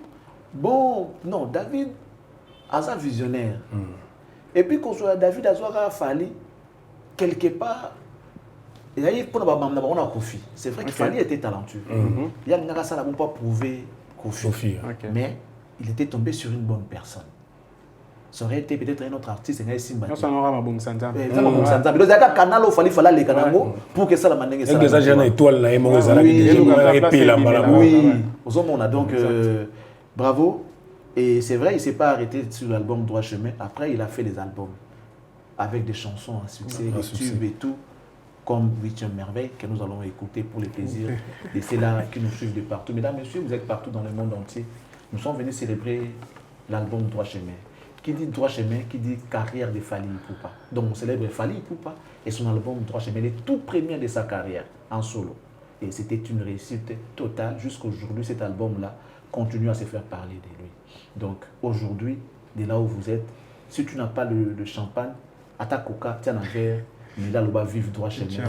Bon, non, David a un visionnaire. Et puis quand David a Fali, quelque part, c'est vrai que Fali était talentueux. Il y a un ça n'a pas prouvé Kofi. Mais il était tombé sur une bonne personne. ça aurait été peut-être un autre artiste, un Simba. Ça n'aura pas bon sens. Mais il y a un canal où il fallait les canaux pour que ça la manière. Il y a des agents étoiles là, oui, on a donc bravo. Et c'est vrai, il ne s'est pas arrêté sur l'album Droit Chemin. Après, il a fait les albums avec des chansons à succès, des tubes et tout, comme 8e merveille, que nous allons écouter pour le plaisir. Et c'est là qui nous suivent de partout. Mesdames, messieurs, vous êtes partout dans le monde entier. Nous sommes venus célébrer l'album Droit Chemin. Qui dit Droit Chemin, qui dit carrière de Fally Ipupa. Donc on célèbre Fally Ipupa et son album Droit Chemin, le tout premier de sa carrière en solo. Et c'était une réussite totale. Jusqu'aujourd'hui, cet album-là continue à se faire parler de lui. Donc aujourd'hui, de là où vous êtes, si tu n'as pas le champagne, à ta coca, tiens un verre, mais là, on va vivre Droit Chemin.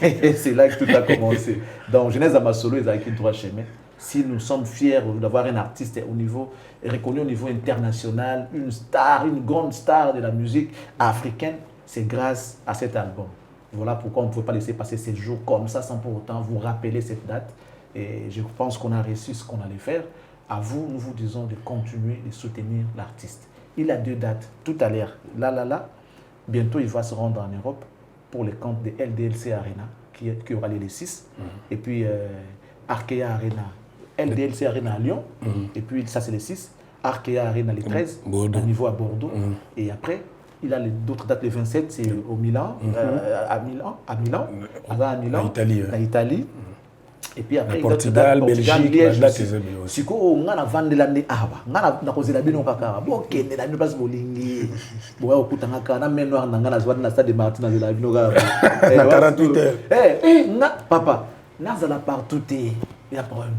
Et c'est là que tout a commencé. Donc Genèse Amasolo, ils ont écrit Droit Chemin. Si nous sommes fiers d'avoir un artiste reconnu au niveau international, une star, une grande star de la musique africaine, c'est grâce à cet album. Voilà pourquoi on ne pouvait pas laisser passer ces jours comme ça sans pour autant vous rappeler cette date. Et je pense qu'on a réussi ce qu'on allait faire. À vous, nous vous disons de continuer de soutenir l'artiste. Il a 2 dates tout à l'heure. Là. Bientôt, il va se rendre en Europe pour les camps de LDLC Arena qui aura lieu les 6. Et puis, Arkea Arena. LDLC Arena à Lyon, et puis ça c'est les 6, Arkea Arena les 13, à niveau à Bordeaux, et après il a d'autres dates, les 27 c'est au Milan, à Milan, en Italie, et puis après Portugal, Belgique, si on a vendu l'année avant, on a causé la bino kaka, bon que ne la bino pas bolingi, bon au kutanga kana meno na ngana zwa na stade Martin na la bino kaka, na 48 heures, na papa, na za la partout il y a problème.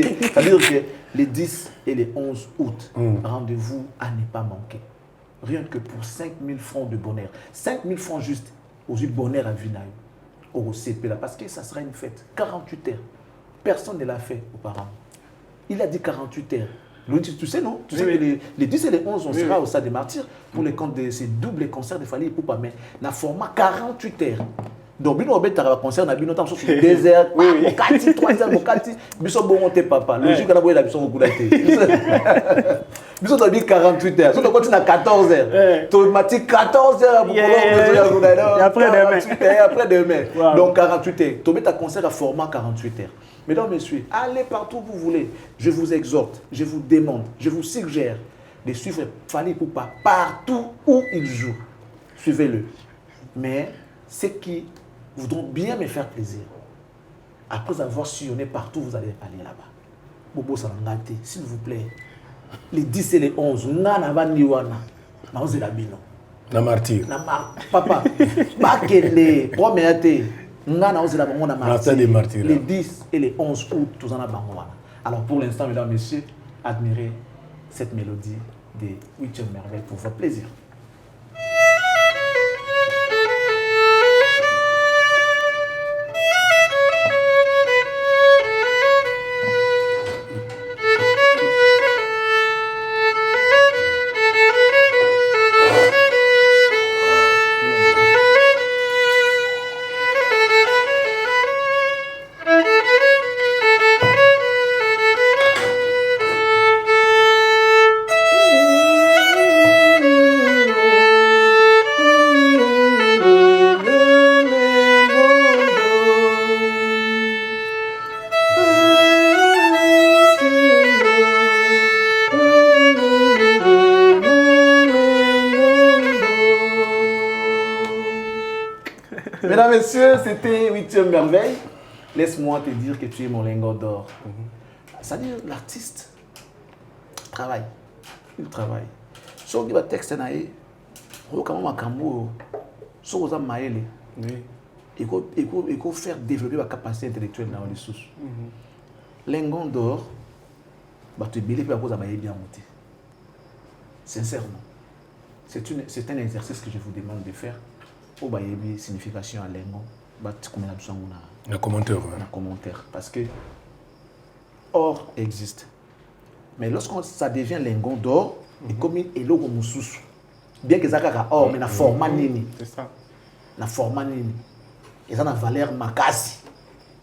C'est-à-dire que les 10 et les 11 août, rendez-vous à ne pas manquer. Rien que pour 5 000 francs de bonheur. 5 000 francs juste aux yeux de bonheur à Vinaï, au CP là, parce que ça sera une fête. 48 heures. Personne ne l'a fait auparavant. Il a dit 48 heures. Tu sais, non? Tu sais que les 10 et les 11, on sera au Stade des Martyrs pour les comptes de ces doubles concerts de Fally Ipupa, mais dans format 48 heures. Donc, nous avons un concert, nous avons sur 2 heures, 3 heures, nous avons monté papa. Logique, nous avons la mission au coup d'été. Nous avons dit 48 heures. Nous avons à 14 heures. Automatique 14 heures. Et après demain. Donc, 48 heures. Tu mets un concert à format 48 heures. Mesdames, messieurs, allez partout où vous voulez. Je vous exhorte, je vous demande, je vous suggère de suivre Fally Ipupa partout où il joue. Suivez-le. Mais ceux qui voudront bien me faire plaisir, après avoir sillonné partout, vous allez aller là-bas. Bobo Salangate, s'il vous plaît. Les 10 et les 11, Nana Vaniwana, Naoze Labino. Na martyr. Papa, Bakele, Proméate, Nana Oze Labino, na martyr. Les 10 et les 11 août, tous en Abanwana. Alors pour l'instant, mesdames et messieurs, admirez cette mélodie des 8e merveilles pour votre plaisir. Mesdames, messieurs, c'était 8e merveille. Laisse-moi te dire que tu es mon lingot d'or. C'est-à-dire, l'artiste travaille. Il travaille. Si on dit un texte, il faut faire développer la capacité intellectuelle dans les sources. Lingot d'or, tu es bien monté. Sincèrement. C'est un exercice que je vous demande de faire. Pour une signification à l'engon, un commentaire. Un commentaire. Parce que or existe. Mais lorsque ça devient l'engon d'or, et comme il est logo moussous, bien que ça soit or, mais la format nini. C'est ça. La format nini. Et ça a une valeur makasi.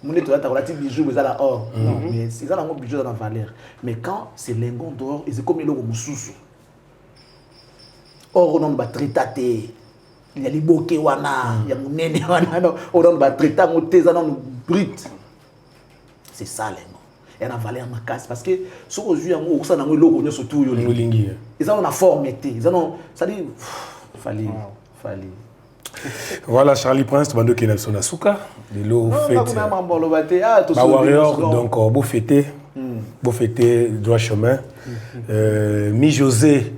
Mon étoile, tu as un bijou, mais là or. Non, mais c'est ça un bijou dans la valeur. Mais quand c'est lingon d'or, c'est comme le moussous. Or, on va traiter. Il y a les bokeh wana, il y a mon nene wana, on va traiter mon tésanon brut. C'est ça lingon. Il y a une valeur ma casse parce que ce que je dis, ça n'a pas de logo surtout. Ils ont une forme, ils ont, ça dit, fallait. Voilà, Charlie Prince, tu vas nous donner son asuka. De l'eau fête. Warrior, donc, beau fêter, droit chemin. Mi José,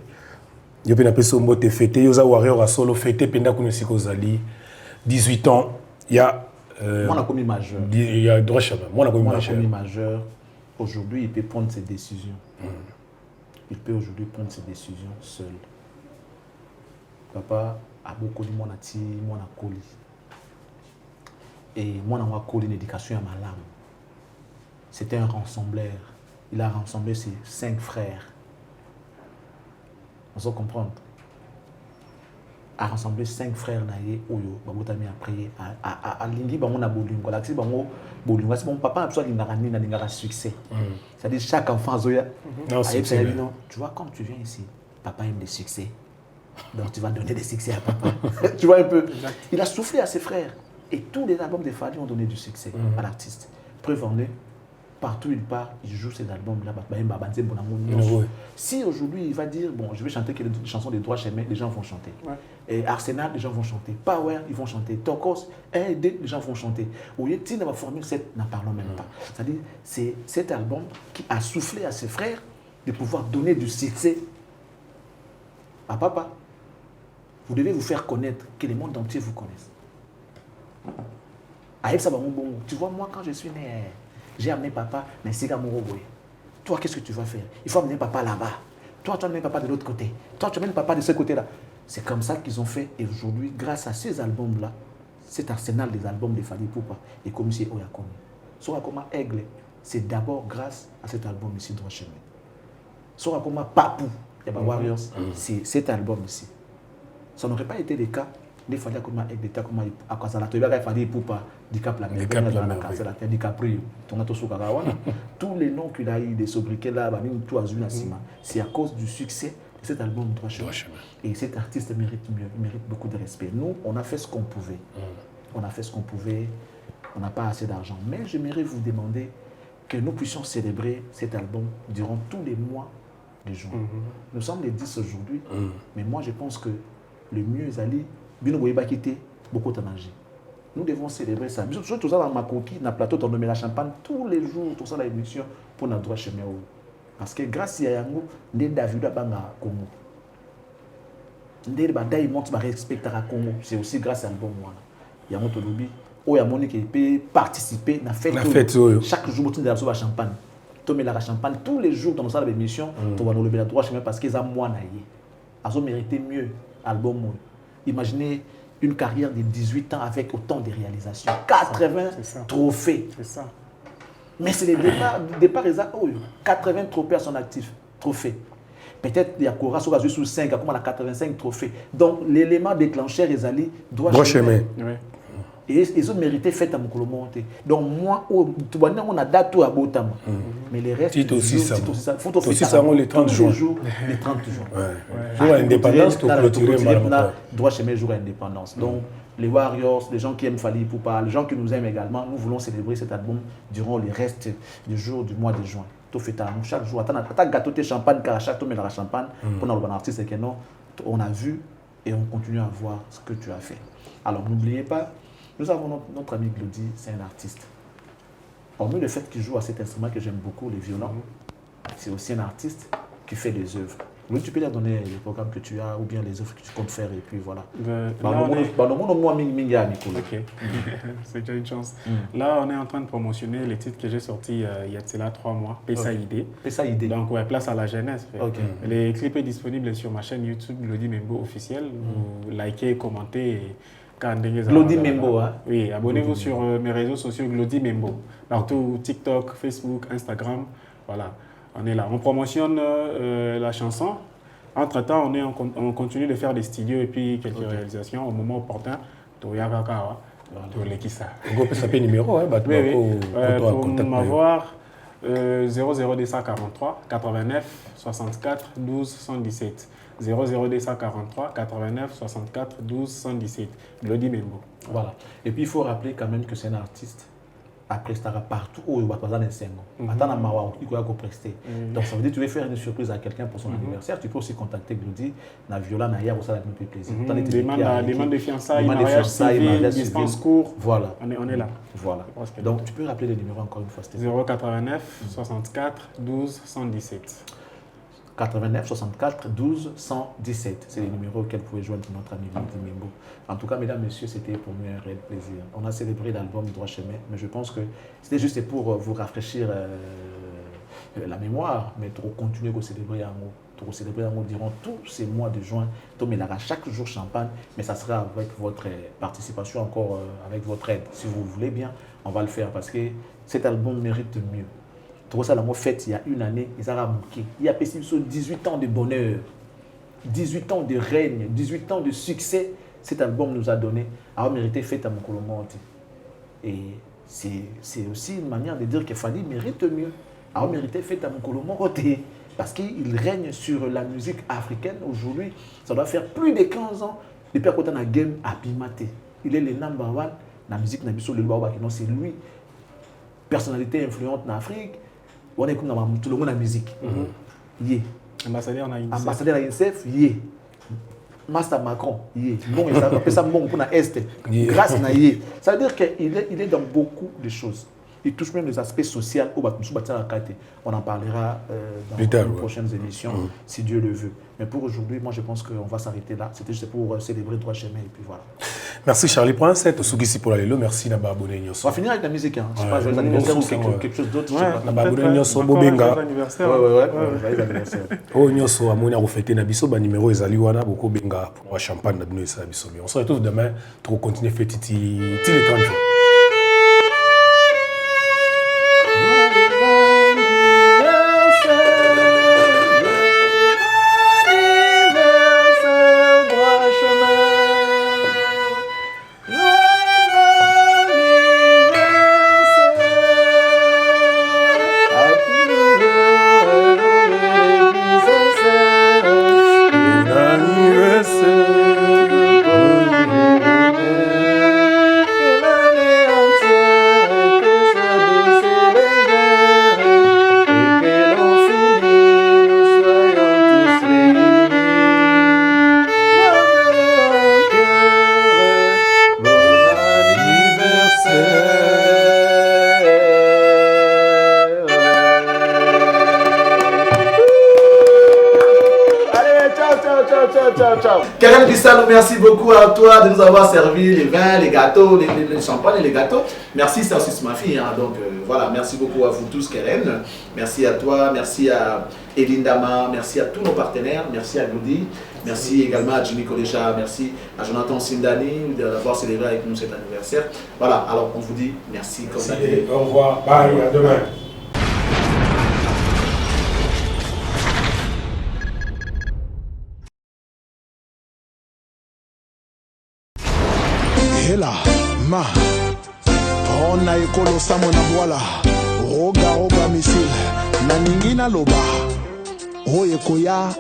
je peux appeler ça mot fêter. Yosa Warrior a solo fêté, pendant qu'on est Kozali. 18 ans, il y a. Moi, on a commis majeur. Il y a droit chemin. Moi, on a commis majeur. Aujourd'hui, il peut prendre ses décisions. Il peut aujourd'hui prendre ses décisions seul. Papa a beaucoup de mon ati, mon akoli. Et moi, on a collé l'éducation à ma lame. C'était un rassembleur. Il a rassemblé ses 5 frères. On peut comprendre. A rassemblé 5 frères naïe oyo babotami après à lingi bango na bolingo la bango bolingo c'est mon papa a besoin d'un succès. C'est-à-dire chaque enfant zoya. Non, tu vois comme tu viens ici, papa aime des succès. Donc tu vas donner des succès à papa. Tu vois un peu. Il a soufflé à ses frères et tous les albums de Fally ont donné du succès à l'artiste. Preuve en est, partout où il part, il joue ces albums-là. Si aujourd'hui il va dire, bon, je vais chanter des chansons de droit chemin, les gens vont chanter. Et Arsenal, les gens vont chanter. Power, ils vont chanter. Tokos, 1 et 2, les gens vont chanter. Oye, Tina va former cette, n'en parlons même pas. C'est-à-dire, c'est cet album qui a soufflé à ses frères de pouvoir donner du succès à papa. Vous devez vous faire connaître, que le monde entier vous connaisse. Tu vois, moi, quand je suis né, j'ai amené papa, mais c'est comme Moroboy. Toi, qu'est-ce que tu vas faire? Il faut amener papa là-bas. Toi, tu amènes papa de l'autre côté. Toi, tu amènes papa de ce côté-là. C'est comme ça qu'ils ont fait. Et aujourd'hui, grâce à ces albums-là, cet arsenal des albums de Fally Ipupa et comme si Oyakomi. Sorakoma Aigle, c'est d'abord grâce à cet album ici, Droit Chemin. Sorakoma Papou, Warriors, c'est cet album ici. Ça n'aurait pas été le cas. Il fallait comme avec des tas comme à Kazala, il fallait pour pas DiCaprio, tous les noms qu'il a eu des sobriquets là, c'est à cause du succès de cet album Droit Chemin. Et cet artiste mérite mieux, il mérite beaucoup de respect. Nous, on a fait ce qu'on pouvait. On a fait ce qu'on pouvait. On n'a pas assez d'argent. Mais j'aimerais vous demander que nous puissions célébrer cet album durant tous les mois de juin. Nous sommes les 10 aujourd'hui, mais moi je pense que le mieux est aller. Beaucoup de manger. Nous devons célébrer ça. Surtout tout ça dans ma coquille, dans le plateau, on met la champagne tous les jours, tout ça dans l'émission pour notre droit chemin. Parce que grâce à Yango, les David Abanga Congo. Les batailles montent par respect à Congo. C'est aussi grâce à l'album. Yango Tolobi, où Yamoni qui peut participer à la fête. Chaque jour, on a la champagne. On met la champagne tous les jours dans notre émission. On va nous lever la droit chemin parce qu'ils ont moins naïe. Ils ont mérité mieux l'album. Imaginez une carrière de 18 ans avec autant de réalisations. 80 trophées. C'est ça. Mais c'est le départ, 80 trophées à son actif. Trophées. Peut-être il y a Cora sous 5, comme on a 85 trophées. Donc l'élément déclencheur, ils allaient droit chemin. Et ils ont mérité fait à mon monter. Donc moi, on a date à Botam. Mais les restes, c'est aussi ça. Il faut aussi ça les 30 jours. Les 30 jours. Jour à l'indépendance, tu clôturer droit chemin, jour à l'indépendance. Donc les Warriors, les gens qui aiment Fally Ipupa, les gens qui nous aiment également, nous voulons célébrer cet album durant les restes du jour du mois de juin. Chaque jour, attends gâteau de champagne, car à chaque tour, la champagne, pour notre bon artiste, c'est que non, on a vu et on continue à voir ce que tu as fait. Alors n'oubliez pas, nous avons notre ami Glody, c'est un artiste. Hormis le fait qu'il joue à cet instrument que j'aime beaucoup, le violon, c'est aussi un artiste qui fait des œuvres. Oui, tu peux leur donner les programmes que tu as ou bien les œuvres que tu comptes faire et puis voilà. Ok, c'est déjà une chance. Là, on est en train de promotionner les titres que j'ai sortis il y a de là 3 mois, Pessa ID. Donc, ouais, place à la jeunesse. Les clips sont disponibles sur ma chaîne YouTube, Glody Membo officiel. Vous likez, commentez. Glody Membo, hein? Oui, abonnez-vous sur mes réseaux sociaux Glody Membo. Partout, TikTok, Facebook, Instagram, voilà. On est là. On promotionne la chanson. Entre-temps, on continue de faire des studios et puis quelques réalisations au moment opportun. On peut s'appeler numéro, hein, pour m'avoir 00243 89 64 12 117. 00243 89 64 12 117. Glody Membo. Voilà. Et puis il faut rappeler quand même que c'est un artiste à prester partout où il va passer dans 5 ans. Attends à Mawa, il va prester. Donc ça veut dire que tu veux faire une surprise à quelqu'un pour son anniversaire, tu peux aussi contacter Glody, na Viola, na Yaya, ça va me faire plaisir. Demande de fiançailles, mariage civil, dispense court. Voilà. On est là. Voilà. Donc tu peux rappeler les numéros encore une fois. 089 64 12 117. 89 64 12 117. C'est les numéros auxquels vous pouvez joindre notre ami Glody Membo. En tout cas, mesdames, messieurs, c'était pour nous un réel plaisir. On a célébré l'album Droit Chemin, mais je pense que c'était juste pour vous rafraîchir la mémoire, mais pour continuer à célébrer en haut. Pour célébrer en haut durant tous ces mois de juin. Tom il aura chaque jour champagne, mais ça sera avec votre participation, encore avec votre aide. Si vous voulez bien, on va le faire parce que cet album mérite mieux. Ça l'a fait il y a une année, ils ont manqué. Il y a 18 ans de bonheur, 18 ans de règne, 18 ans de succès. Cet album nous a donné à mériter fait à Mokolo Monti. Et c'est aussi une manière de dire que Fally mérite mieux. À mériter fait à Mokolo Monti. Parce qu'il règne sur la musique africaine aujourd'hui. Ça doit faire plus de 15 ans depuis qu'on a la game à Pimaté. Il est le number one. La musique n'a pas c'est lui. Personnalité influente en Afrique. On est comme tout le monde en musique. Yeah. Ambassadeur na UNICEF. Ambassadeur na UNICEF, yeah. Master Macron, yeah. Bon, il s'appelle ça bon pour la Est. Grâce na yeah. Ça veut dire qu'il est dans beaucoup de choses. Il touche même les aspects sociaux. On en parlera dans les prochaines émissions, si Dieu le veut. Mais pour aujourd'hui, moi je pense qu'on va s'arrêter là. C'était juste pour célébrer Droit Chemin et puis voilà. Merci Charlie. Pour un set, Sougisi pour la Lelo, merci Naba Abonné. On va finir avec la musique. Hein. Je ne sais pas, joyeux anniversaire ou quelque chose d'autre. Naba Abonné Nyoso, Bobenga. Ouais, joyeux anniversaire. Oh Nyoso, Amoni a reflété Nabiso, ba numéro Ezali Wana, beaucoup Benga pour la champagne Nabino et Sabiso. On se retrouve demain pour continuer à faire titi les 30 jours. Karen Bissalo, merci beaucoup à toi de nous avoir servi les vins, les gâteaux, les champagnes et les gâteaux. Merci, c'est aussi ma fille. Hein. Donc voilà, merci beaucoup à vous tous, Karen. Merci à toi, merci à Elindama, merci à tous nos partenaires, merci à Glody, merci également à Jimmy Kolecha, merci à Jonathan Sindani d'avoir célébré avec nous cet anniversaire. Voilà, alors on vous dit merci. Au revoir, bye, à demain. Hela, ma, on a ekolo samo na boala, roga misile, na ningina loba, oye koya.